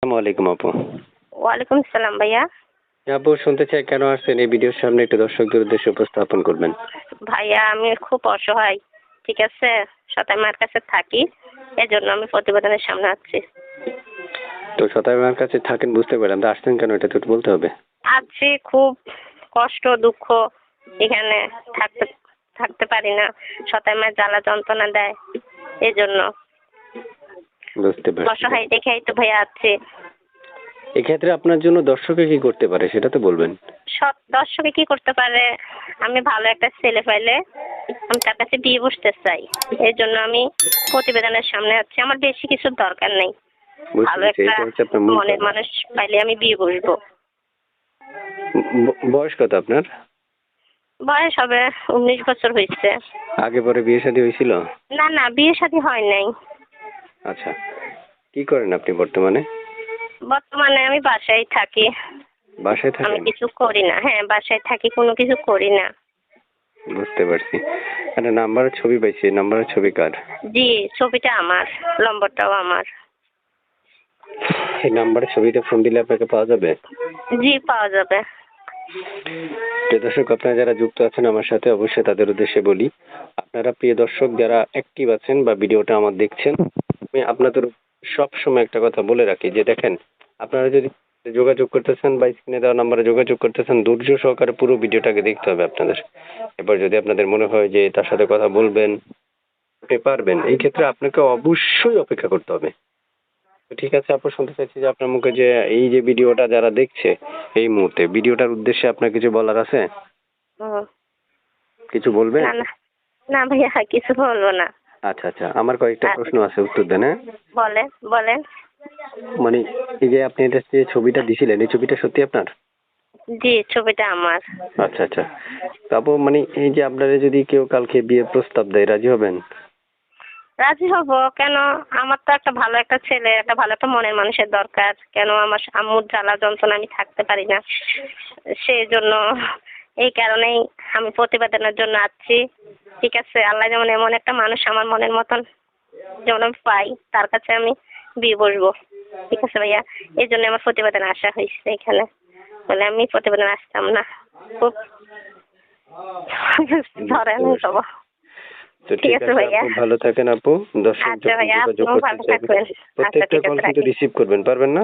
আসসালামু আলাইকুম আপু। ওয়ালাইকুম সালাম ভাইয়া। আপু শুনতে চাই কেন আসছেন এই ভিডিওর সামনে একটু দর্শকদের উদ্দেশ্যে উপস্থাপন করবেন। ভাইয়া আমি খুব অসহায়। ঠিক আছে? সতাই মার কাছে থাকি। এজন্য আমি প্রতিবেদনের সামনে আসছি। তো সতাই মার কাছে থাকেন বুঝতে পারলাম। তো আসছেন কেন এটা তো একটু বলতে হবে। আছি খুব কষ্ট দুঃখ এখানে থাকতে থাকতে পারি না। সতাই মার জ্বালা যন্ত্রণা দেয়। এজন্য বুঝতে পারছি। অসহায় দেখেই তো ভাইয়া আছি। এক্ষেত্রে আপনার জন্য দর্শকে কি করতে পারে সেটা তো বলবেন। দর্শকে কি করতে পারে? আমি ভালো একটা ছেলে পাইলে আমি তার কাছে বিয়ে বসতে চাই। এই জন্য আমি প্রতিবেদনের সামনে আছি। আমার বেশি কিছুর দরকার নেই। বুঝতে ভালো পারছি, একটা এটা হচ্ছে আপনার মূল মনের কথা। মানুষ পাইলে আমি বিয়ে বসবো। বয়স কত আপনার? বয়স হবে 19 বছর হয়েছে। আগে পরে বিয়ে শাদী হয়েছিল? না না বিয়ে শাদী হয় নাই। আচ্ছা, কি করেন আপনি বর্তমানে? বর্তমানে আমি বাসায় থাকি। বাসায় আমি থাকেন? কিছু করি না। হ্যাঁ বাসায় থাকি, কোনো কিছু করি না। বুঝতে পারছি। একটা নাম্বারের ছবি পাইছি, নাম্বারের ছবি কার? জি, ছবিটা আমার, নম্বরটাও আমার। এই নাম্বারের ছবিতে ফোন দিলে আপনাকে পাওয়া যাবে? জি পাওয়া যাবে। প্রিয় দর্শক, আপনারা যারা যুক্ত আছেন আমার সাথে অবশ্যই তাদের উদ্দেশ্যে বলি, আপনারা প্রিয় দর্শক যারা অ্যাক্টিভ আছেন বা ভিডিওটা আমার দেখছেন, আমি আপনাদের সব সময় একটা কথা বলে রাখি যে দেখেন, আপনারা যদি যোগাযোগ করতেছেন বা স্ক্রিনে দেওয়া নাম্বারে যোগাযোগ করতেছেন, ধৈর্য সহকারে পুরো ভিডিওটাকে দেখতে হবে আপনাদের। এবার যদি আপনাদের মনে হয় যে তার সাথে কথা বলবেন, আপনি পারবেন, এই ক্ষেত্রে আপনাকে অবশ্যই অপেক্ষা করতে হবে। তো ঠিক আছে আপু, শুনতে চাইছি যে আপনার মুখে যে এই যে ভিডিওটা যারা দেখছে এই মুহূর্তে, ভিডিওটার উদ্দেশ্যে আপনার কিছু বলার আছে? হুম। কিছু বলবেন? না না না ভাইয়া কিছু বলবো না। আচ্ছা আচ্ছা, আমার কয়েকটা প্রশ্ন আছে, উত্তর দেন। হ্যাঁ, বলেন বলেন। মানে এই যে আপনি এটা যে ছবিটা দিছিলেন এই ছবিটা সত্যি আপনার? জি ছবিটা আমার। আচ্ছা আচ্ছা। তো আপু মানে এই যে আপনারা যদি কেউ কালকে বিয়ের প্রস্তাব দেয় রাজি হবেন? রাজি হব কেন? আমার তো একটা ভালো একটা ছেলে, একটা ভালো একটা মনের মানুষের দরকার। কেন আমার আম্মুর জ্বালা যন্ত্রণা আমি থাকতে পারি না। সেই জন্য এই কারণেই আমি প্রতিবেদনের জন্য আসছি। ঠিক আছে, আল্লাহ যেমন এমন একটা মানুষ আমার মনের মতন যেমন আমি পাই, তার কাছে আমি বিয়ে বসবো। ঠিক আছে ভাইয়া, এই জন্য আমার প্রতিবেদনে আসা হয়েছে এখানে। বলে আমি প্রতিবেদন আসতাম না। খুব ধরেন সব। তো ঠিক ঠিক আছে আছে ভাইয়া। আপু, ভালো থাকেন আপু। দর্শক আচ্ছা যখন ভাইয়া, যোগাযোগ আপনিও করতে ভালো চাইবে থাকবেন। আচ্ছা প্রত্যেকটা ঠিক কল আছে কিন্তু রাখি। রিসিভ করবেন, পারবেন না?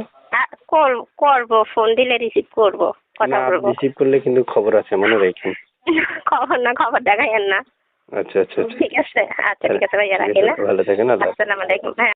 করবো, ফোন দিলে রিসিভ করবো, কথা না, বলবো। রিসিভ করলে কিন্তু খবর আছে, মনে রাখেন। খবর না, খবর দেখাইয়েন না। আচ্ছা আচ্ছা আচ্ছা। ঠিক আছে, আচ্ছা ঠিক আছে ভাইয়া, ঠিক রাখি আছে না। আপু, ভালো থাকেন, আল্লাহ হাফেজ। আসসালামু আলাইকুম। হ্যাঁ।